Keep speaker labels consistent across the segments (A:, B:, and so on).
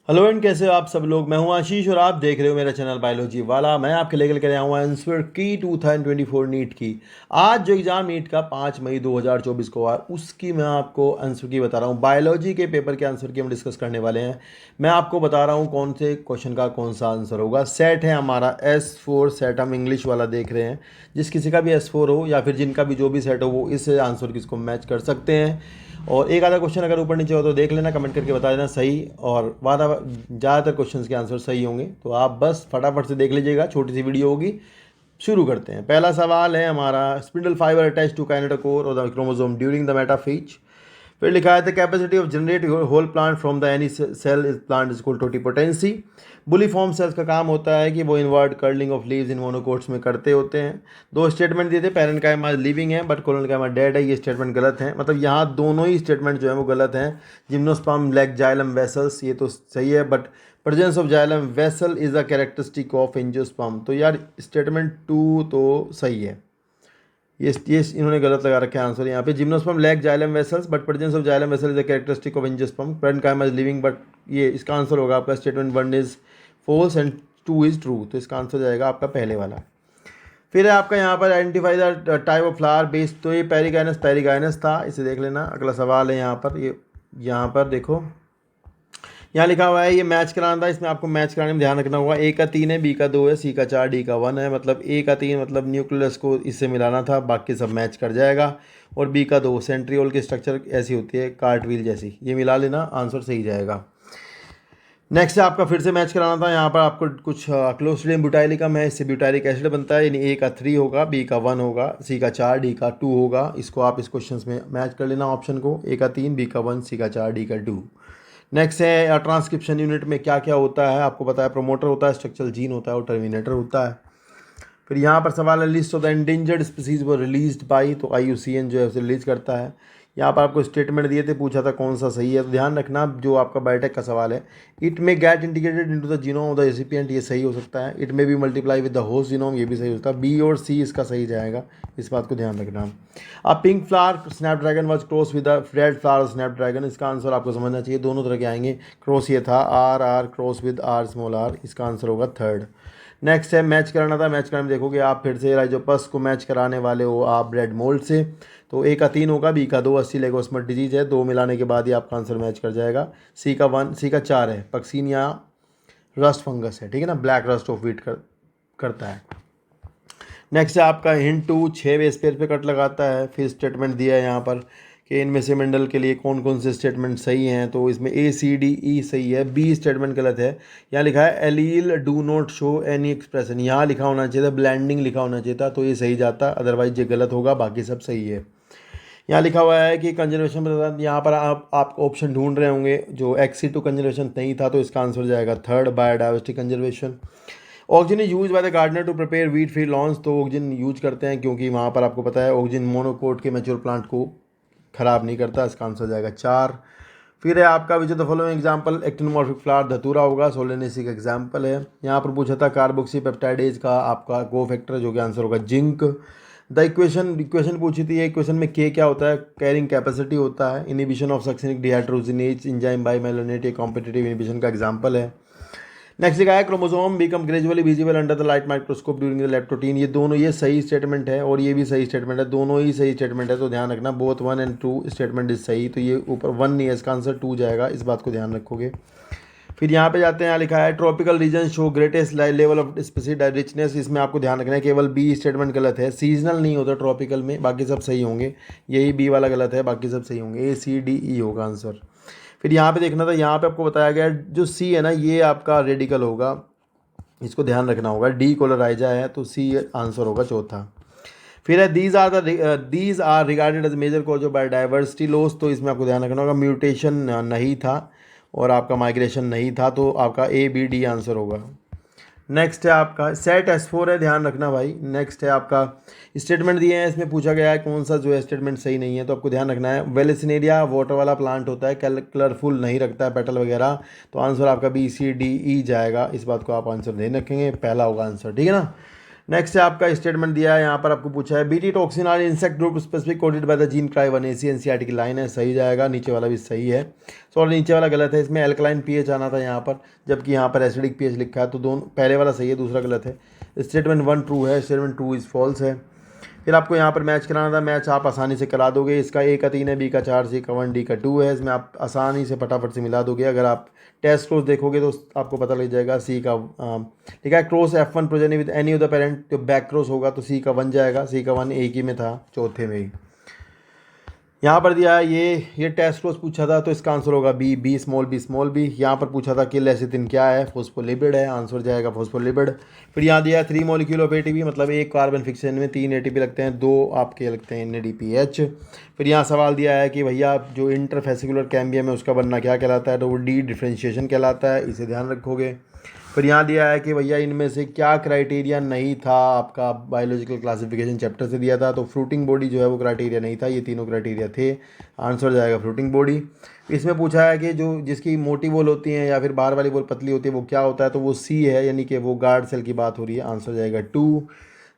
A: Hello and कैसे हो आप सब लोग। मैं हूं आशीष और आप देख रहे हो मेरा चैनल बायोलॉजी वाला। मैं आपके लेकर के आया हूँ आंसर की 2024 नीट की। आज जो एग्ज़ाम नीट का 5 मई 2024 को हुआ उसकी मैं आपको आंसर की बता रहा हूँ। बायोलॉजी के पेपर के आंसर की हम डिस्कस करने वाले हैं। मैं आपको बता रहा हूँ कौन से क्वेश्चन का कौन सा आंसर होगा। सेट है हमारा S4 सेट, हम इंग्लिश वाला देख रहे हैं। जिस किसी का भी S4 हो या फिर जिनका भी जो भी सेट हो वो इस आंसर की इसको मैच कर सकते हैं। और एक आधा क्वेश्चन अगर ऊपर नीचे हो तो देख लेना, कमेंट करके बता देना सही और वादा ज़्यादातर क्वेश्चंस के आंसर सही होंगे। तो आप बस फटाफट से देख लीजिएगा, छोटी सी वीडियो होगी। शुरू करते हैं। पहला सवाल है हमारा, spindle fibre attach to kinetochore और the chromosome during the metaphase. फिर लिखा है the capacity of generate whole plant from the any cell is plant is equal to totipotency. Bulliform cells का काम होता है कि वो inward curling of leaves in monocots में करते होते हैं। दो स्टेटमेंट दिए थे, पैरेन्काइमा लिविंग है बट कोलोनकाइमा डेड है। ये स्टेटमेंट गलत है, मतलब यहाँ दोनों ही स्टेटमेंट जो है वो गलत हैं। जिम्नोस्पर्म लैक जाइलम वेसल्स, ये तो सही है, but presence of xylem vessel is a characteristic of angiosperm. तो यार स्टेटमेंट 2 तो सही है। ये इन्होंने गलत लगा रखा है आंसर यहाँ पे। Gymnosperm lack xylem vessels but presence of xylem vessel is the characteristic of angiosperm. Parenchyma is living but ये इसका आंसर होगा आपका statement 1 is false and 2 is true. तो इसका आंसर जाएगा आपका पहले वाला। फिर है आपका यहाँ पर identify the type of flower based, तो ये पेरिगाइनस था, इसे देख लेना। अगला सवाल है यहाँ पर, ये यहाँ पर देखो, यहाँ लिखा हुआ है ये मैच कराना था। इसमें आपको मैच कराने में ध्यान रखना होगा। A का 3 है, B का 2 है, C का 4, D का 1 है। मतलब A का 3 मतलब न्यूक्लियस को इससे मिलाना था, बाकी सब मैच कर जाएगा। और B का 2 सेंट्रियोल की स्ट्रक्चर ऐसी होती है कार्टव्हील जैसी, ये मिला लेना, आंसर सही जाएगा। नेक्स्ट है आपका फिर से मैच कराना था। यहाँ पर आपको कुछ क्लोस्ट्रिडियम ब्यूटाइलिकम है, इससे ब्यूटाइलिक एसिड बनता है। यानी A का 3 होगा, B का 1 होगा, C का 4, D का 2 होगा। इसको आप इस क्वेश्चन में मैच कर लेना ऑप्शन को, A का 3, B का 1, C का 4, D का 2। नेक्स्ट है ट्रांसक्रिप्शन यूनिट में क्या क्या होता है, आपको पता है प्रोमोटर होता है, स्ट्रक्चरल जीन होता है और टर्मिनेटर होता है। फिर यहाँ पर सवाल है list of the endangered species वो रिलीज्ड बाई, तो IUCN जो है उसे रिलीज करता है। यहाँ पर आपको स्टेटमेंट दिए थे, पूछा था कौन सा सही है, तो ध्यान रखना जो आपका बायोटेक का सवाल है। It may gate integrated into the genome of the recipient, ये सही हो सकता है। It may be multiply with the host genome, ये भी सही हो सकता है। B और C इसका सही जाएगा, इस बात को ध्यान रखना। अब pink flower Snapdragon was cross with the red flower Snapdragon, इसका आंसर आपको समझना चाहिए, दोनों तरह के आएंगे। क्रॉस ये था R cross with R small r, इसका आंसर होगा थर्ड। नेक्स्ट है मैच कराना था। मैच कराने में देखोगे आप फिर से राइजोपस को मैच कराने वाले हो आप ब्रेड मोल्ड से। तो A का 3 होगा, B का 2 80 लेगोस्मट डिजीज है, 2 मिलाने के बाद ही आपका आंसर मैच कर जाएगा। C का 1, C का 4 है, पक्सीनिया रस्ट फंगस है, ठीक है ना, ब्लैक रस्ट ऑफ व्हीट करता है। नेक्स्ट है आपका हिंट 2, 6 बेस पेयर पे कट लगाता है। फिर स्टेटमेंट दिया है यहाँ पर कि इनमें से मंडल के लिए कौन कौन से स्टेटमेंट सही हैं, तो इसमें A C D E सही है, B स्टेटमेंट गलत है। यहाँ लिखा है allele do not show any expression, यहाँ लिखा होना चाहिए था ब्लैंडिंग लिखा होना चाहिए था, तो ये सही जाता, अदरवाइज ये गलत होगा, बाकी सब सही है। यहाँ लिखा हुआ है कि कंजर्वेशन में, यहाँ पर आप ऑप्शन ढूंढ रहे होंगे जो XC2 कंजर्वेशन नहीं था, तो इसका आंसर जाएगा third, biodiversity conservation. Oxygen use by the gardener to prepare weed free lawns, तो ऑक्सीजन यूज करते हैं क्योंकि वहाँ पर आपको पता है ऑक्सीजन मोनोकोट के मैच्योर प्लांट को ख़राब नहीं करता, इसका आंसर जाएगा 4। फिर है आपका which the following example actinomorphic flower, धतूरा होगा, सोलेनेसी का एग्जाम्पल है। यहाँ पर पूछा था कार्बोक्सी पेप्टाइडेज का आपका गो फैक्टर, जो कि आंसर होगा जिंक। द इक्वेशन पूछी थी, इक्वेशन में के क्या होता है, कैरिंग कैपेसिटी होता है। Inhibition of succinic dehydrogenase enzyme by malonate, ये कॉम्पिटिटिव इनिबिशन का एग्जाम्पल है। नेक्स्ट लिखा है chromosome become gradually visible under the light microscope during the leptotene, ये दोनों ये सही स्टेटमेंट है और ये भी सही स्टेटमेंट है, दोनों ही सही स्टेटमेंट है, तो ध्यान रखना बोथ 1 और 2 स्टेटमेंट इज सही। तो ये ऊपर 1 नहीं है, इसका आंसर 2 जाएगा, इस बात को ध्यान रखोगे। फिर यहाँ पे जाते हैं, यहाँ लिखा है tropical region show greatest level of specific richness, इसमें आपको ध्यान रखना है केवल B स्टेटमेंट गलत है, सीजनल नहीं होता ट्रॉपिकल में, बाकी सब सही होंगे। यही B वाला गलत है, बाकी सब सही होंगे, ACDE होगा आंसर। फिर यहाँ पे देखना था, यहाँ पे आपको बताया गया जो C है ना, ये आपका रेडिकल होगा, इसको ध्यान रखना होगा। D कोलराइजा है, तो C आंसर होगा चौथा। फिर है these are regarded as major cause of biodiversity loss, तो इसमें आपको ध्यान रखना होगा म्यूटेशन नहीं था और आपका माइग्रेशन नहीं था, तो आपका A B D आंसर होगा। नेक्स्ट है आपका सेट S4 है, ध्यान रखना भाई। नेक्स्ट है आपका स्टेटमेंट दिए हैं, इसमें पूछा गया है कौन सा जो है स्टेटमेंट सही नहीं है, तो आपको ध्यान रखना है वेलेसिनेरिया वाटर वाला प्लांट होता है, कलरफुल नहीं रखता है पेटल वगैरह, तो आंसर आपका BCDE जाएगा, इस बात को आप आंसर दे रखेंगे, पहला होगा आंसर, ठीक है ना। नेक्स्ट है आपका स्टेटमेंट दिया है, यहाँ पर आपको पूछा है BT toxin are insect group specific coded by the gene cry 1AC NCERT की लाइन है, सही जाएगा। नीचे वाला भी सही है, सॉरी नीचे वाला गलत है, इसमें एल्कलाइन पीएच आना था यहाँ पर, जबकि यहाँ पर एसिडिक पीएच लिखा है, तो दोनों पहले वाला सही है, दूसरा गलत है। स्टेटमेंट 1 ट्रू है, स्टेटमेंट 2 इज़ फॉल्स है। फिर आपको यहाँ पर मैच कराना था, मैच आप आसानी से करा दोगे। इसका A का 3 है, B का 4, C का 1, D का 2 है, इसमें आप आसानी से फटाफट से मिला दोगे। अगर आप टेस्ट क्रॉस देखोगे तो आपको पता लग जाएगा। C का ठीक है, cross F1 progeny with any of the parent, जो बैक क्रॉस होगा तो C का 1 जाएगा, C का 1 एक ही में था, चौथे में ही। यहाँ पर दिया है ये टेस्ट क्रॉस पूछा था, तो इसका आंसर होगा बी स्मॉल बी। यहाँ पर पूछा था कि लेसिथिन क्या है, फोस्फोलिपिड है, आंसर जाएगा फोस्फोलिपिड। फिर यहाँ दिया है 3 मॉलिक्यूल ऑफ ATP, मतलब एक कार्बन फिक्शन में 3 ATP लगते हैं, 2 आपके लगते हैं NADPH। फिर यहाँ सवाल दिया है कि भैया जो इंटरफेसिकुलर कैम्बियम है उसका बनना क्या कहलाता है, तो वो डी डिफ्रेंशिएशन कहलाता है, इसे ध्यान रखोगे। फिर यहाँ दिया है कि भैया इनमें से क्या क्राइटेरिया नहीं था, आपका बायोलॉजिकल क्लासिफिकेशन चैप्टर से दिया था, तो फ्रूटिंग बॉडी जो है वो क्राइटेरिया नहीं था, ये तीनों क्राइटेरिया थे, आंसर जाएगा फ्रूटिंग बॉडी। इसमें पूछा है कि जो जिसकी मोटी बॉल होती हैं या फिर बाहर वाली बॉल पतली होती है वो क्या होता है, तो वो C है, यानी कि वो गार्ड सेल की बात हो रही है, आंसर जाएगा 2।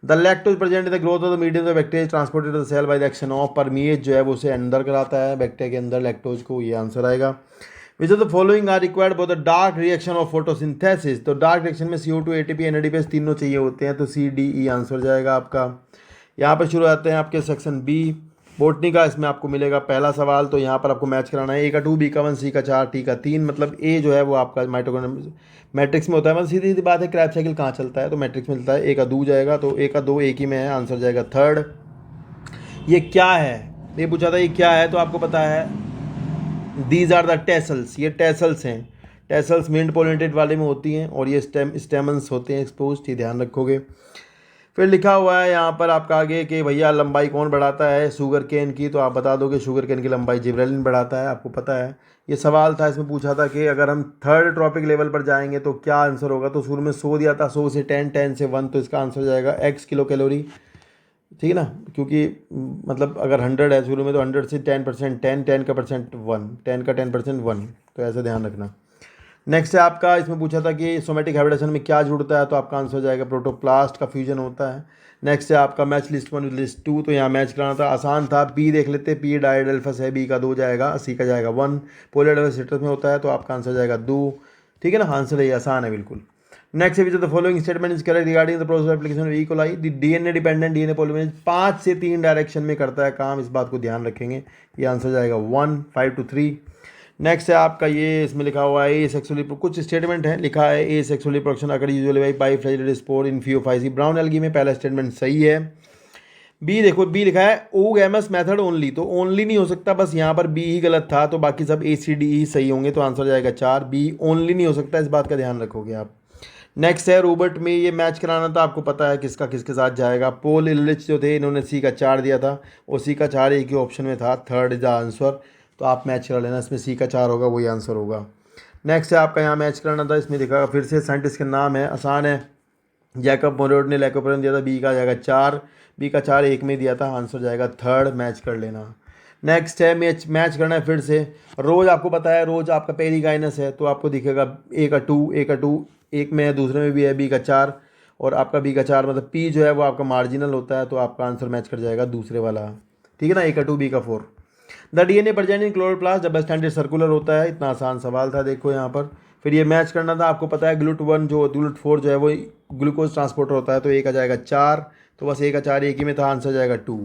A: The lactose present in the growth of the medium of bacteria transported to the cell by the action of permease, जो है वो उसे अंदर कराता है बैक्टीरिया के अंदर लैक्टोज को, ये आंसर आएगा। Which of the following are required for the dark reaction of photosynthesis, तो डार्क रिएक्शन में CO2 ATP NADPH तीनों चाहिए होते हैं, तो CDE आंसर जाएगा आपका। यहाँ पर शुरू आते हैं आपके सेक्शन B बोटनी का, इसमें आपको मिलेगा पहला सवाल, तो यहाँ पर आपको मैच कराना है A का 2, B का 1, C का 4, T का 3, मतलब A जो है वो आपका माइटोकॉन्ड्रिया मैट्रिक्स में होता है, मतलब सीधी सीधी बात है, क्रैब साइकिल कहाँ चलता है, तो मैट्रिक्स में चलता है। A का 2 जाएगा, तो A का 2 एक ही में है, आंसर जाएगा 3rd। ये क्या है, ये पूछा था ये क्या है, तो आपको पता है दीज आर द टेसल्स, ये टेसल्स हैं, टेसल्स मिंट पोलिनेटेड वाले में होती हैं, और ये स्टेमन्स होते हैं एक्सपोज, ये ध्यान रखोगे। फिर लिखा हुआ है यहाँ पर आपका आगे कि भैया लंबाई कौन बढ़ाता है शुगर केन की, तो आप बता दोगे शुगर केन की लंबाई जिब्रेलिन बढ़ाता है, आपको पता है। ये सवाल था, इसमें पूछा था कि अगर हम 3rd ट्रॉपिक लेवल पर जाएंगे तो क्या आंसर होगा, तो शुरू में 100 दिया था, 100 से 10, 10 से 1, तो इसका आंसर जाएगा x किलो कैलोरी, ठीक है ना, क्योंकि मतलब अगर 100 है शुरू में तो 100 से 10%, 10 का परसेंट 1, 10 का 10% 1, तो ऐसा ध्यान रखना। नेक्स्ट है आपका, इसमें पूछा था कि सोमेटिक हैबिटेशन में क्या जुड़ता है, तो आपका आंसर हो जाएगा प्रोटोप्लास्ट का फ्यूजन होता है। नेक्स्ट है आपका मैच लिस्ट 1 लिस्ट 2, तो यहाँ मैच कराना था, आसान था, P देख लेते, P डाइडेल्फस है, B का 2 जाएगा, C का जाएगा 1, पोलियोडाइवर्सिटस में होता है, तो आपका आंसर जाएगा 2, ठीक है ना, आंसर है, आसान है बिल्कुल। Next which of the following statement is correct regarding the process of application of E coli, DNA dependent DNA polymerase 5 से 3 डायरेक्शन में करता है काम, इस बात को ध्यान रखेंगे, ये आंसर जाएगा 1, 5 to 3। नेक्स्ट है आपका ये, इसमें लिखा हुआ है ए सेक्सुअली, कुछ स्टेटमेंट है, लिखा है ए सेक्सुअली प्रोडक्शन अगर usually by flagellated spore in Phaeophyceae brown algae में, पहला स्टेटमेंट सही है। बी देखो, बी लिखा है ओगैमस मेथड ओनली, तो ओनली नहीं हो सकता, बस यहाँ पर बी ही गलत था, तो बाकी सब ACDE सही होंगे, तो आंसर जाएगा 4, बी ओनली नहीं हो सकता, इस बात का ध्यान रखोगे आप। नेक्स्ट है रोबोट में, ये मैच कराना था, आपको पता है किसका किसके साथ जाएगा, पोल इलिच जो थे इन्होंने C का 4 दिया था, और C का 4 एक ही ऑप्शन में था, 3rd इज द आंसर, तो आप मैच करा लेना, इसमें C का 4 होगा, वही आंसर होगा। नेक्स्ट है आपका यहाँ मैच कराना था, इसमें देखा फिर से साइंटिस्ट का नाम है, आसान है, जैकब मोरोड ने लैकोपेरन दिया था, B का जाएगा 4, B का 4 एक में दिया था, आंसर जाएगा 3rd, मैच कर लेना। नेक्स्ट है मैच करना है फिर से, रोज़ आपको पता है, रोज़ आपका पेरीगाइनस है, तो आपको दिखेगा A का 2, एक में है, दूसरे में भी है B का 4, और आपका B का 4 मतलब P जो है वो आपका मार्जिनल होता है, तो आपका आंसर मैच कर जाएगा दूसरे वाला, ठीक है ना, A का 2 B का 4। The DNA present in chloroplast जब स्टैंडर्ड सर्कुलर होता है, इतना आसान सवाल था, देखो यहाँ पर। फिर ये मैच करना था, आपको पता है GLUT1 जो GLUT4 जो है वो ग्लूकोज ट्रांसपोर्टर होता है, तो A का जाएगा 4, तो बस A का 4 एक ही में था, आंसर जाएगा 2।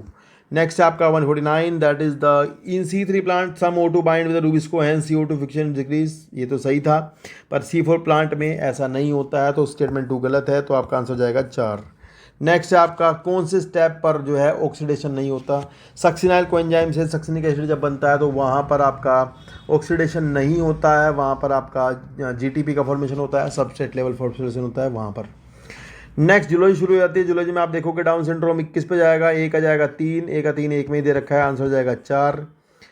A: नेक्स्ट है आपका 149, that is the in C3 plant some O2 bind with rubisco hence CO2 fixation decrease, ये तो सही था, पर C4 प्लांट में ऐसा नहीं होता है, तो स्टेटमेंट 2 गलत है, तो आपका आंसर जाएगा 4। नेक्स्ट है आपका कौन से स्टेप पर जो है ऑक्सीडेशन नहीं होता, सक्सिनाइल कोएंजाइम से सक्सिनिक एसिड जब बनता है तो वहाँ पर आपका ऑक्सीडेशन नहीं होता है, वहाँ पर आपका GTP का फॉर्मेशन होता है, सबस्ट्रेट लेवल फॉर्मेशन होता है वहाँ पर। नेक्स्ट जूलॉजी शुरू हो जाती है, जूलॉजी में आप देखोगे डाउन सिंड्रोम 21 पे जाएगा, A का जाएगा 3, A का 3 एक में ही दे रखा है, आंसर जाएगा 4।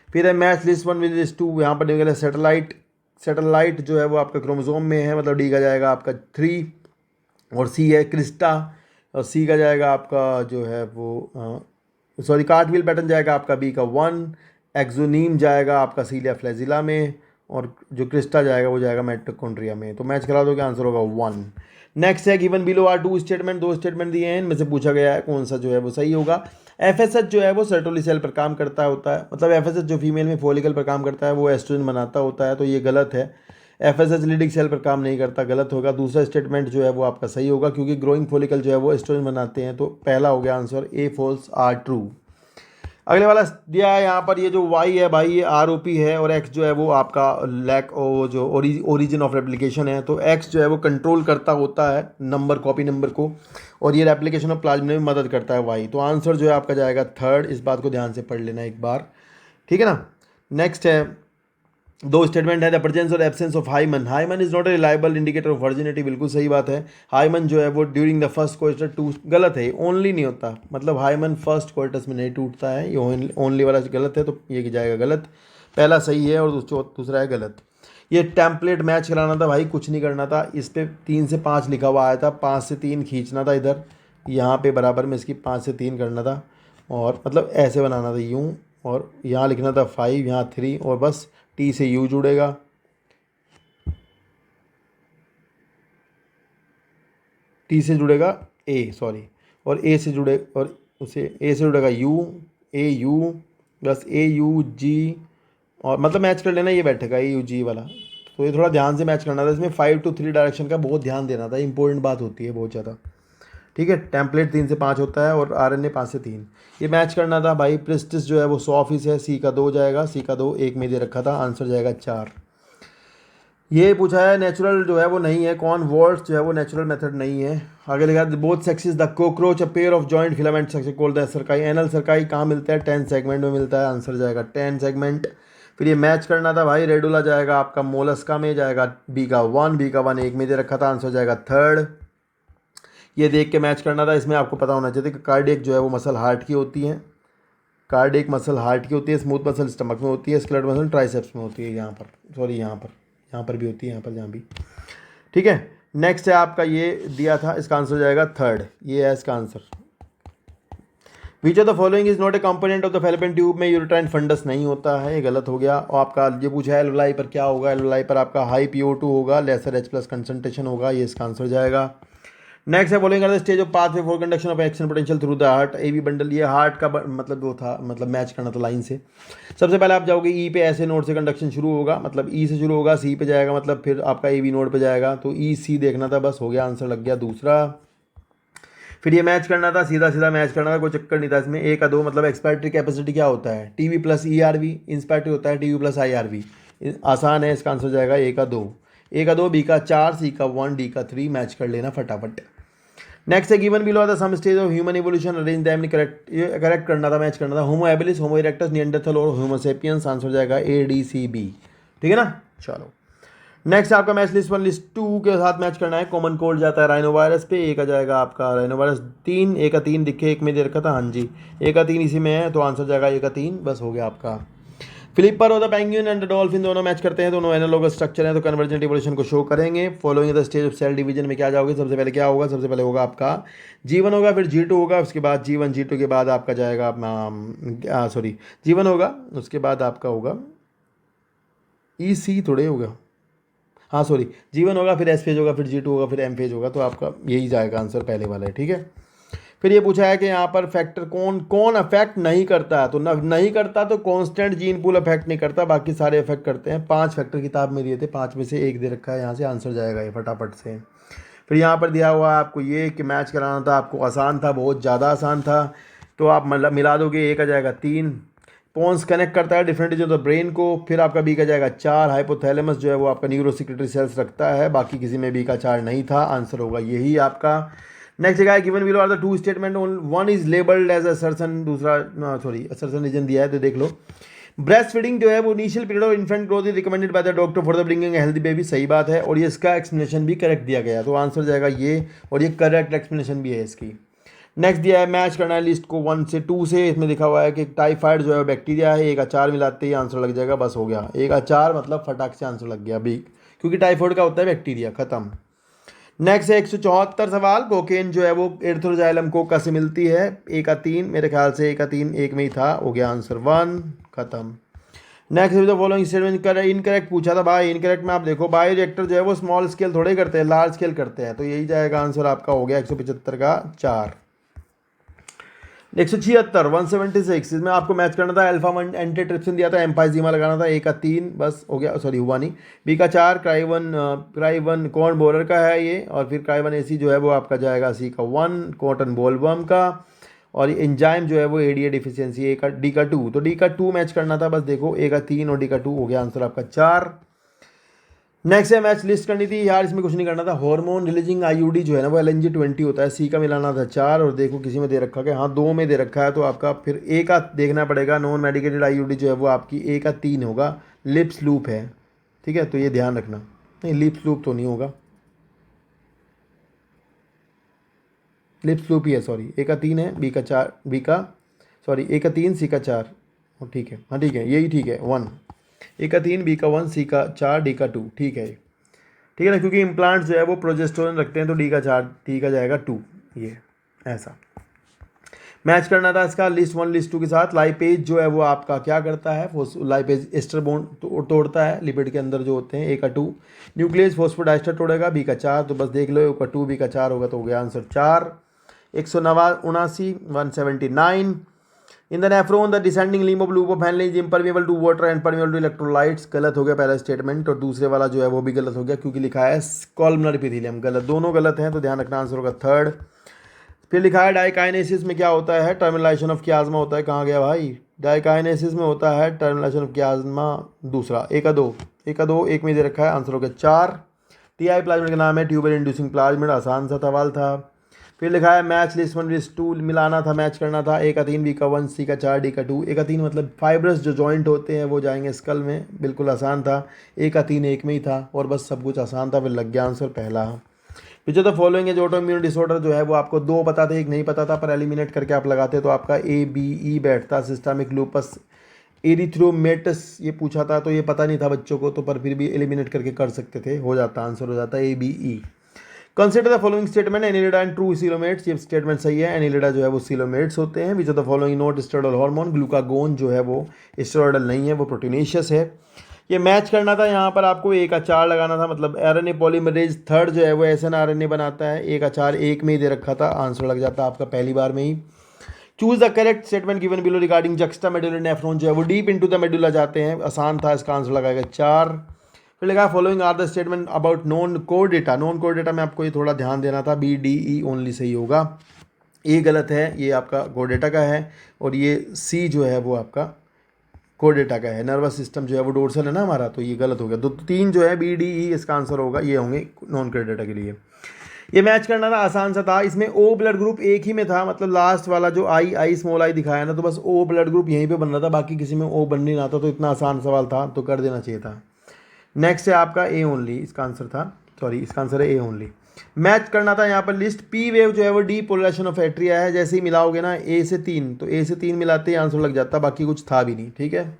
A: फिर है मैच लिस्ट 1 विद लिस्ट 2, यहाँ पर निकले सैटेलाइट जो है वो आपका क्रोमोसोम में है, मतलब D का जाएगा आपका 3, और C है क्रिस्टा, और C का जाएगा आपका जो है वो कार्टविल पैटर्न जाएगा आपका B का 1, एक्सोनीम जाएगा आपका सीलिया फ्लैजिला में, और जो क्रिस्टा जाएगा वो जाएगा माइटोकॉन्ड्रिया में। तो मैच करा दो, क्या आंसर होगा 1। नेक्स्ट है given below are 2 statement, 2 statement दिए हैं, इनमें से पूछा गया है कौन सा जो है वो सही होगा। एफएसएच जो है वो सर्टोली सेल पर काम करता होता है, मतलब एफएसएच जो फीमेल में फॉलिकल पर काम करता है वो एस्ट्रोजन बनाता होता है, तो ये गलत है। एफएसएच लीडिंग सेल पर काम नहीं करता, गलत होगा। दूसरा स्टेटमेंट जो है वो आपका सही होगा, क्योंकि ग्रोइंग फॉलिकल जो है वो एस्ट्रोजन बनाते हैं, तो पहला हो गया answer, A false R true. अगले वाला दिया है यहाँ पर, ये जो वाई है भाई ये आरओपी है, और एक्स जो है वो आपका लैक वो जो ओरिजिन ऑफ रेप्लिकेशन है। तो एक्स जो है वो कंट्रोल करता होता है नंबर, कॉपी नंबर को, और ये रेप्लिकेशन ऑफ प्लाज्मा में मदद करता है वाई। तो आंसर जो है आपका जाएगा 3rd। इस बात को ध्यान से पढ़ लेना एक बार, ठीक है ना। नेक्स्ट है, 2 स्टेटमेंट है, द प्रेजेंस और absence of hymen. Hymen is not a reliable indicator of virginity, बिल्कुल सही बात है। हाइमन जो है वो during the first quarter to, गलत है, ओनली नहीं होता, मतलब हाइमन फर्स्ट क्वार्टर्स में नहीं टूटता है, ये ओनली वाला गलत है, तो ये जाएगा गलत। पहला सही है और दूसरा है गलत। ये टेम्पलेट मैच कराना था भाई, कुछ नहीं करना था, इस पर 3 से 5 लिखा हुआ आया था, 5 से 3 खींचना था इधर, यहाँ पे बराबर में इसकी 5 से 3 करना था, और मतलब ऐसे बनाना था यूँ, और यहाँ लिखना था 5, यहाँ 3, और बस टी से यू जुड़ेगा, टी से जुड़ेगा ए, सॉरी, और ए से जुड़े, और उसे ए से जुड़ेगा यू, ए यू, बस ए यू जी, और मतलब मैच कर लेना, ये बैठेगा ए यू जी वाला। तो ये थोड़ा ध्यान से मैच करना था, इसमें 5 to 3 डायरेक्शन का बहुत ध्यान देना था, इंपॉर्टेंट बात होती है बहुत ज़्यादा, ठीक है। टेम्पलेट 3 से 5 होता है और आरएनए 5 से 3, ये मैच करना था भाई। प्रेस्टिस जो है वो 100 ऑफिस है, सी का 2 जाएगा, सी का 2 एक में दे रखा था, आंसर जाएगा 4। ये पूछा है नेचुरल जो है वो नहीं है, कौन वर्ड्स जो है वो नेचुरल मेथड नहीं है। आगे लिखा है both sexes the cockroach a pair of joint filament section called the cerci. Anal cerci कहाँ मिलता है, 10 सेगमेंट में मिलता है, आंसर जाएगा 10 सेगमेंट। फिर ये मैच करना था भाई, रेडुला जाएगा आपका मोलस्का में, जाएगा बी का 1, बी का 1 एक में दे रखा था, आंसर जाएगा 3rd। ये देख के मैच करना था, इसमें आपको पता होना चाहिए कि कार्डियक जो है वो मसल हार्ट की होती है, कार्डियक मसल हार्ट की होती है, स्मूथ मसल स्टमक में होती है, स्केलेटल मसल ट्राइसेप्स में होती है, यहाँ पर सॉरी यहाँ पर भी होती है, यहाँ पर जहाँ भी, ठीक है। नेक्स्ट है आपका, ये दिया था, इसका आंसर जाएगा 3rd, ये है इसका answer. Which of the following is not A component of the fallopian tube, में यूरेट्राइन फंडस नहीं होता है, ये गलत हो गया। और आपका ये पूछा है एल्वोलाई पर क्या होगा, एल्वोलाई पर आपका हाई PO2 होगा, लेसर H+ कंसंट्रेशन होगा, ये इसका आंसर जाएगा। नेक्स्ट है following are the stage of pathway for conduction of action potential through the heart. A B bundle, ये हार्ट का मतलब वो था, मतलब मैच करना था लाइन से। सबसे पहले आप जाओगे ई पे, ऐसे नोड से कंडक्शन शुरू होगा, मतलब ई से शुरू होगा, सी पे जाएगा, मतलब फिर आपका ए बी नोड पे जाएगा, तो ई सी देखना था, बस हो गया, आंसर लग गया दूसरा। फिर ये मैच करना था, सीधा सीधा मैच करना था, कोई चक्कर नहीं था इसमें। ए का 2 मतलब एक्सपायरेटरी कैपेसिटी क्या होता है, T V plus ERV, inspiratory होता है टी वी प्लस IRV, आसान है, इसका आंसर जाएगा ए का 2, ए का 2, बी का 4, सी का 1, डी का 3, मैच कर लेना फटाफट। नेक्स्ट है given below the some stage of human evolution, arrange them, correct करना था, मैच करना था। Homo habilis, Homo erectus, Neanderthal और होमो सेपियंस, आंसर जाएगा ADCB, ठीक है ना। चलो नेक्स्ट आपका मैच लिस्ट 1 लिस्ट 2 के साथ मैच करना है। कॉमन कोल्ड जाता है राइनो वायरस पे, ए का जाएगा आपका राइनो वायरस 3, ए का 3 दिखे, एक में दे रखा था, हाँ जी, ए का 3 इसी में है, तो आंसर जाएगा ए का 3, बस हो गया आपका। फिलिपर और the penguin and the dolphin दोनों मैच करते हैं, दोनों एनालॉगस स्ट्रक्चर हैं, तो कन्वर्जेंट इवोल्यूशन को शो करेंगे। Following the stage of cell division में क्या जाओगे, सबसे पहले क्या होगा, सबसे पहले होगा आपका G1 होगा, फिर G2 होगा, उसके बाद G1 G2 के बाद आपका जाएगा सॉरी G1 होगा, उसके बाद आपका होगा EC थोड़े होगा, हाँ सॉरी G1 होगा, फिर S फेज होगा, फिर G2 होगा, फिर M फेज होगा, तो आपका यही जाएगा आंसर पहले वाला है, ठीक है। फिर ये पूछा है कि यहाँ पर फैक्टर कौन अफेक्ट नहीं करता है, तो नहीं करता तो कांस्टेंट जीन पूल अफेक्ट नहीं करता, बाकी सारे अफेक्ट करते हैं। 5 फैक्टर किताब में दिए थे, 5 में से एक दे रखा है, यहाँ से आंसर जाएगा ये फटाफट से। फिर यहाँ पर दिया हुआ है आपको ये कि मैच कराना था, आपको आसान था, बहुत ज़्यादा आसान था, तो आप मतलब मिला दोगे, ए का जाएगा 3, पॉन्स कनेक्ट करता है different region of the brain को, फिर आपका बी का जाएगा 4, हाइपोथैलेमस जो है वो आपका न्यूरोसिक्रेटरी सेल्स रखता है, बाकी किसी में बी का 4 नहीं था, आंसर होगा यही आपका। नेक्स्ट जगह given below are the 2 statement, one is labelled as assertion, दूसरा सॉरी असर्शन रीजन दिया है, तो देख लो। ब्रेस्ट फीडिंग जो है वो initial period of infant growth is recommended by the doctor for the bringing healthy baby, सही बात है, और ये इसका एक्सप्लेनेशन भी करेक्ट दिया गया है, तो आंसर जाएगा ये, और ये करेक्ट एक्सप्लेनेशन भी है इसकी। नेक्स्ट दिया है मैच करना है लिस्ट को 1 से 2 से, इसमें लिखा हुआ है कि टाइफाइड जो है बैक्टीरिया है, 1 का 4 मिलाते ही आंसर लग जाएगा, बस हो गया, 1 का 4 मतलब फटाक से आंसर लग गया बी, क्योंकि टाइफाइड का होता है बैक्टीरिया, खत्म। नेक्स्ट है 174 सवाल, कोकेन जो है वो एर्थ्रोजाइलम कोका से मिलती है, 1 का 3 मेरे ख्याल से 1 का 3 एक में ही था, हो गया आंसर 1, खत्म। नेक्स्ट द फॉलोइंग स्टेटमेंट कर इनकरेक्ट पूछा था भाई, इनकरेक्ट में आप देखो बायो रिएक्टर जो है वो स्मॉल स्केल थोड़े करते हैं, लार्ज स्केल करते हैं, तो यही जाएगा आंसर आपका हो गया 175 का 4। 176 176 इसमें आपको मैच करना था, अल्फा 1 एंटीट्रिप्सिन दिया था, एम्पाइजीमा लगाना था, ए का 3 बस हो गया, सॉरी हुआ नहीं। बी का 4 क्राइवन कॉर्न बोरर का है ये, और फिर क्राइवन एसी जो है वो आपका जाएगा सी का 1 कॉटन बोलवर्म का, और एंजाइम जो है वो एडीए डिफिशियंसी ए का डी का 2, तो डी का 2 मैच करना था, बस देखो ए का 3 और डी का 2 हो गया आंसर आपका 4। नेक्स्ट है मैच लिस्ट करनी थी यार, इसमें कुछ नहीं करना था। हार्मोन रिलीजिंग आईयूडी जो है ना वो LNG-20 होता है, सी का मिलाना था 4, और देखो किसी में दे रखा है, हाँ 2 में दे रखा है, तो आपका फिर ए का देखना पड़ेगा। नॉन मेडिकेटेड आईयूडी जो है वो आपकी ए का 3 होगा, लिप्स लूप है, ठीक है, तो ये ध्यान रखना। नहीं लिप्स लूप तो नहीं होगा, लिप्स लूप ही है, सॉरी ए का 3 है, बी का 4, बी का सॉरी ए का 3 सी का 4, ठीक है, हाँ ठीक है यही ठीक है 1, ए का 3 बी का 1 सी का 4 डी का 2, ठीक है, ठीक है ना, क्योंकि इम्प्लांट्स जो है वो प्रोजेस्टेरोन रखते हैं, तो डी का 4 डी का जाएगा 2, ये ऐसा मैच करना था इसका लिस्ट 1 लिस्ट 2 के साथ। लाइपेज जो है वो आपका क्या करता है, लाइपेज एस्टर बॉन्ड तोड़ता है लिपिड के अंदर जो होते हैं, ए का 2 न्यूक्लियस फॉस्फोडाइस्टर तोड़ेगा, बी का 4, तो बस देख लो ए का 2 बी का 4 होगा, तो हो गया answer 4। 179 in the nephron the descending limb of loop of हैंडलिंग is impermeable to water and permeable to electrolytes, गलत हो गया पहला स्टेटमेंट, और दूसरे वाला जो है वो भी गलत हो गया क्योंकि लिखा है कॉलमनर एपिथेलियम, गलत, दोनों गलत हैं, तो ध्यान रखना आंसर होगा 3rd। फिर लिखा है डाइकाइनेसिस में क्या होता है, टर्मिनेशन ऑफ कियाज्मा होता है, कहाँ गया भाई, डाइकाइनेसिस में होता है टर्मिनेशन ऑफ कियाज्मा दूसरा, ए का 2 एक में दे रखा है, आंसर हो गया 4। टीआई प्लाज्मिड का नाम है ट्यूबर इंड्यूसिंग प्लाज्मिड, आसान सा सवाल था। फिर लिखा है मैच लिस्ट 1 लिस्ट 2 मिलाना था, मैच करना था, ए का 3 बी का 1 सी का 4 डी का 2, ए का 3 मतलब फाइब्रस जो जॉइंट होते हैं वो जाएंगे स्कल में, बिल्कुल आसान था, ए का 3 एक में ही था, और बस सब कुछ आसान था, फिर लग गया आंसर पहला। फिर जो तो फॉलोइंग है जो ऑटो इम्यून डिसऑर्डर जो है वो आपको 2 पता थे, एक नहीं पता था, पर एलिमिनेट करके आप लगाते तो आपका ABE बैठता, सिस्टमिक लूपस एरिथ्रोमेटस ये पूछा था, तो ये पता नहीं था बच्चों को, तो पर फिर भी एलिमिनेट करके कर सकते थे, हो जाता आंसर हो जाता ABE। Consider the following statement Annelida and true coelomates, ये स्टेटमेंट सही है, एनिलिडा जो है वो सिलोमेट्स होते हैं। विच of the following not steroidal hormone, glucagon जो है वो स्टेरॉयडल नहीं है, वो प्रोटीनेशियस है। ये मैच करना था, यहाँ पर आपको ए का 4 लगाना था, मतलब RNA पॉलीमरेज 3rd जो है वो SNRNA बनाता है, ए का 4 एक में ही दे रखा था, आंसर लग जाता आपका पहली बार में ही। Choose the correct statement given below regarding juxtamedullary nephron जो है वो डीप इनटू द मेडुला जाते हैं, आसान था, इसका आंसर लगाएगा 4। फिर लगा following are the statement about non core data, non core data में आपको ये थोड़ा ध्यान देना था, BDE ओनली सही होगा, ए गलत है, ये आपका कोर डेटा का है, और ये सी जो है वो आपका कोर डेटा का है, नर्वस सिस्टम जो है वो डोर्सल है ना हमारा, तो ये गलत हो गया, 3 जो है BDE इसका आंसर होगा, ये होंगे नॉन कोर डेटा के लिए। ये मैच करना था, आसान सा था, इसमें O ब्लड ग्रुप एक ही में था, मतलब लास्ट वाला जो आई स्मॉल आई दिखाया ना, तो बस O ब्लड ग्रुप यहीं पे बन रहा था, बाकी किसी में O बन नहीं रहा था, तो इतना आसान सवाल था तो कर देना चाहिए था। नेक्स्ट है आपका A ओनली, इसका आंसर था, सॉरी इसका आंसर है A ओनली। मैच करना था यहाँ पर लिस्ट P वेव जो है वो डीपोलराइजेशन ऑफ एट्रिया है, जैसे ही मिलाओगे ना A से 3, तो A से 3 मिलाते ही आंसर लग जाता, बाकी कुछ था भी नहीं, ठीक है।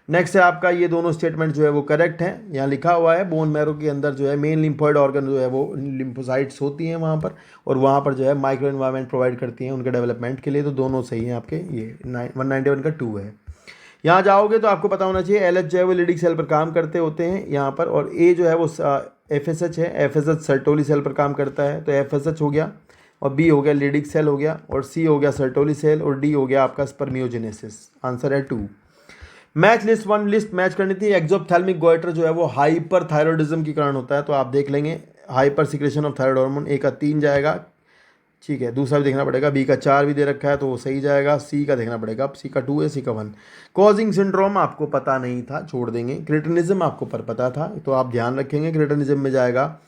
A: नेक्स्ट है आपका ये दोनों स्टेटमेंट जो है वो करेक्ट हैं, यहाँ लिखा हुआ है बोन मैरो के अंदर जो है मेन लिम्फॉइड ऑर्गन जो है वो लिम्फोसाइट्स होती हैं वहाँ पर, और वहाँ पर जो है माइक्रो एनवायरनमेंट प्रोवाइड करती हैं उनके डेवलपमेंट के लिए, तो दोनों सही हैं आपके, ये 191 का 2 है। यहाँ जाओगे तो आपको पता होना चाहिए LH जो है वो लिडिक सेल पर काम करते होते हैं यहाँ पर, और A जो है वो FSH है, FSH सर्टोली सेल पर काम करता है, तो FSH हो गया, और B हो गया लिडिक सेल हो गया, और C हो गया सर्टोली सेल, और D हो गया आपका स्पर्मियोजेनेसिस, आंसर है 2। मैच लिस्ट 1 लिस्ट मैच करनी थी, एक्सोप्थेल्मिक गोइटर जो है वो हाइपर थायरॉइडिज्म के कारण होता है, तो आप देख लेंगे hypersecretion of thyroid hormone, A का 3 जाएगा, ठीक है, दूसरा भी देखना पड़ेगा, बी का 4 भी दे रखा है तो वो सही जाएगा, सी का देखना पड़ेगा, अब सी का 2 है, सी का 1। कॉजिंग सिंड्रोम आपको पता नहीं था, छोड़ देंगे। क्रेटिनिज्म आपको पर पता था, तो आप ध्यान रखेंगे, क्रेटिनिज्म में जाएगा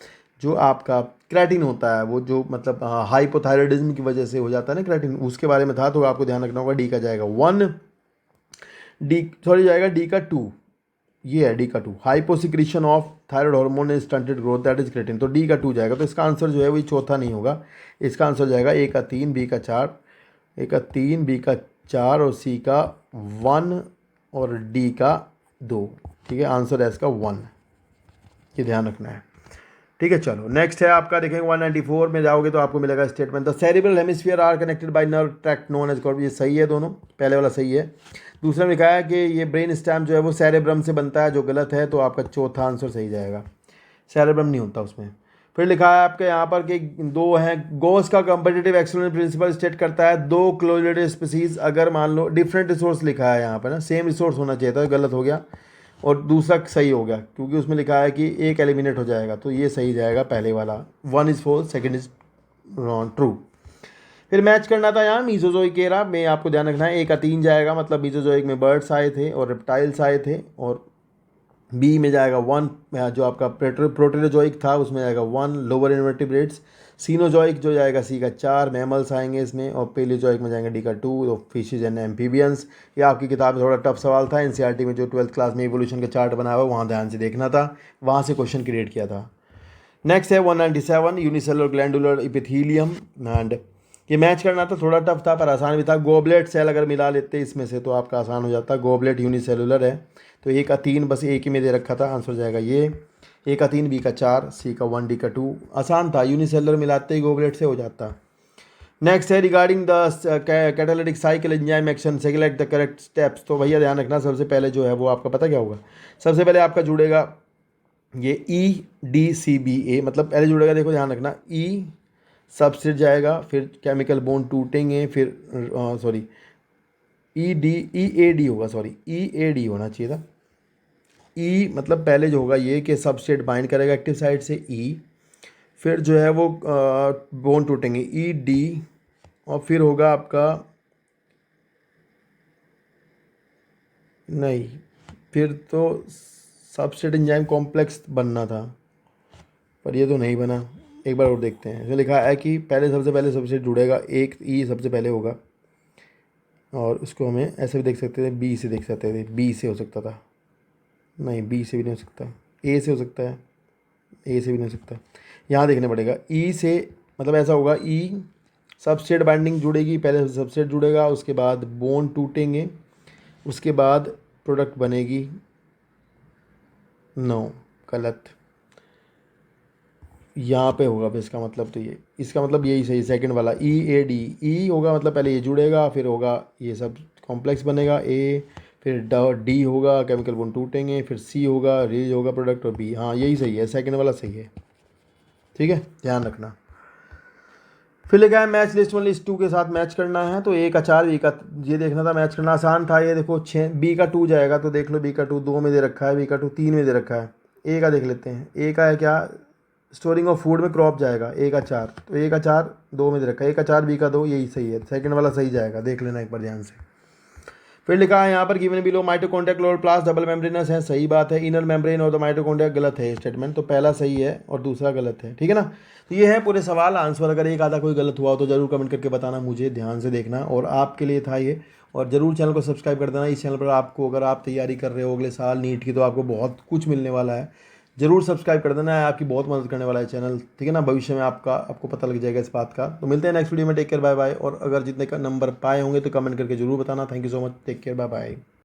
A: जो आपका क्रेटिन होता है, वो जो मतलब हाइपोथायरॉइडिज्म की वजह से हो जाता है ना क्रेटिन, उसके बारे में था, तो आपको ध्यान रखना होगा, डी का जाएगा 1, जाएगा डी का 2, ये है डी का 2, hyposecretion of thyroid hormone in stunted growth that is cretin, तो डी का 2 जाएगा, तो इसका आंसर जो है वही चौथा नहीं होगा, इसका आंसर जाएगा ए का 3 बी का 4, ए का 3 बी का 4 और सी का 1 और डी का 2, ठीक है, आंसर है इसका 1, ये ध्यान रखना है। ठीक है। चलो नेक्स्ट है आपका, देखेंगे 194 में जाओगे तो आपको मिलेगा statement, the cerebral hemisphere are connected by nerve tract known as cortex. ये सही है दोनों, पहले वाला सही है। दूसरा में लिखा है कि ये ब्रेन स्टेम जो है वो सेरेब्रम से बनता है, जो गलत है, तो आपका चौथा आंसर सही जाएगा, सेरेब्रम नहीं होता उसमें। फिर लिखा है आपके यहाँ पर कि दो हैं, गोस का कंपेटिटिव एक्सक्लूजन प्रिंसिपल स्टेट करता है दो क्लोजेटेड स्पीसीज अगर मान लो डिफरेंट रिसोर्स लिखा है यहाँ पर ना, सेम रिसोर्स होना चाहिए था, गलत हो गया, और दूसरा सही हो गया क्योंकि उसमें लिखा है कि एक एलिमिनेट हो जाएगा, तो ये सही जाएगा पहले वाला, 1 is false, second is true. फिर मैच करना था यहाँ मीजोजोइक एरा में, आपको ध्यान रखना है, A का 3 जाएगा, मतलब मीजोजोइक में बर्ड्स आए थे और रेप्टाइल्स आए थे, और बी में जाएगा 1, जो आपका प्रोटेरोजोइक था उसमें जाएगा 1 लोअर इन्वर्टिब्रेट्स, सीनोजोइक जो जाएगा C का 4 मैमल्स आएंगे इसमें, और पेलियोजोइक में जाएंगे D का 2 फिशेज एंड एम्फीबियंस। ये आपकी किताब में थोड़ा टफ सवाल था, NCERT में जो 12th क्लास में इवोल्यूशन का चार्ट बना हुआ है वहाँ ध्यान से देखना था, वहाँ से क्वेश्चन क्रिएट किया था। नेक्स्ट है 197 यूनिसेलुलर ग्लैंडुलर इपिथीलियम, एंड ये मैच करना था, थोड़ा टफ था पर आसान भी था। गोबलेट सेल अगर मिला लेते इसमें से तो आपका आसान हो जाता, गोबलेट यूनिसेलुलर है, तो A का 3 बस एक ही में दे रखा था, आंसर जाएगा ये, A का 3 B का 4 C का 1 D का 2, आसान था, यूनिसेलुलर मिलाते ही गोबलेट से हो जाता। नेक्स्ट है regarding the catalytic cycle enzyme action select the correct steps. तो भैया ध्यान रखना, सबसे पहले जो है वो आपका पता क्या होगा, सबसे पहले आपका जुड़ेगा ये EDCBA, मतलब पहले जुड़ेगा, देखो ध्यान रखना, E सबस्ट्रेट जाएगा, फिर केमिकल बॉन्ड टूटेंगे, फिर सॉरी EAD होगा, सॉरी EAD होना चाहिए था, E मतलब पहले जो होगा ये कि सबस्ट्रेट बाइंड करेगा एक्टिव साइड से E, फिर जो है वो बॉन्ड टूटेंगे ED, और फिर होगा आपका, नहीं, फिर तो सबस्ट्रेट एंजाइम कॉम्प्लेक्स बनना था पर ये तो नहीं बना, एक बार और देखते हैं। जो लिखा है कि पहले सबसे पहले सबस्ट्रेट जुड़ेगा, एक E सबसे पहले होगा, और उसको हमें ऐसे भी देख सकते थे, B से देख सकते थे, B से हो सकता था, नहीं B से भी नहीं हो सकता, A से हो सकता है, A से भी नहीं हो सकता, यहाँ देखने पड़ेगा E से, मतलब ऐसा होगा E सबस्ट्रेट बाइंडिंग जुड़ेगी, पहले सबस्ट्रेट जुड़ेगा, उसके बाद बॉन्ड टूटेंगे, उसके बाद प्रोडक्ट बनेगी, नो गलत, यहाँ पे होगा फिर इसका मतलब, तो ये इसका मतलब यही सही, सेकंड वाला EAD, E होगा मतलब पहले ये जुड़ेगा, फिर होगा ये सब कॉम्प्लेक्स बनेगा A, फिर D होगा केमिकल बॉन्ड टूटेंगे, फिर C होगा रिलीज होगा प्रोडक्ट, और B, हाँ यही सही है, सेकंड वाला सही है, ठीक है, ध्यान रखना। फिर लिखा है मैच लिस्ट 1 लिस्ट 2 के साथ मैच करना है, तो A का 4 B का, ये देखना था, मैच करना आसान था, ये देखो 6 B का 2 जाएगा, तो देख लो B का 2 2 में दे रखा है, B का 2 3 में दे रखा है, A का देख लेते हैं, A का है क्या, स्टोरिंग ऑफ फूड में क्रॉप जाएगा, A का 4, तो A का 4 2 में दे रखा है, A का 4 B का 2, यही सही है, सेकंड वाला सही जाएगा, देख लेना एक बार ध्यान से। फिर लिखा है यहाँ पर given below mitochondria chloroplast double membranous है, सही बात है, इनर मेम्ब्रेन और द माइटोकॉन्ड्रिया गलत है स्टेटमेंट, तो पहला सही है और दूसरा गलत है, ठीक है ना। तो ये है पूरे सवाल आंसर, अगर एक आधा कोई गलत हुआ हो तो जरूर कमेंट करके बताना, मुझे ध्यान से देखना, और आपके लिए था ये, और ज़रूर चैनल को सब्सक्राइब कर देना। इस चैनल पर आपको, अगर आप तैयारी कर रहे हो अगले साल नीट की, तो आपको बहुत कुछ मिलने वाला है, जरूर सब्सक्राइब कर देना है, आपकी बहुत मदद करने वाला है चैनल, ठीक है ना, भविष्य में आपको पता लग जाएगा इस बात का। तो मिलते हैं नेक्स्ट वीडियो में, टेक केयर बाय बाय, और अगर जितने का नंबर पाए होंगे तो कमेंट करके जरूर बताना। Thank you so much, take care bye bye.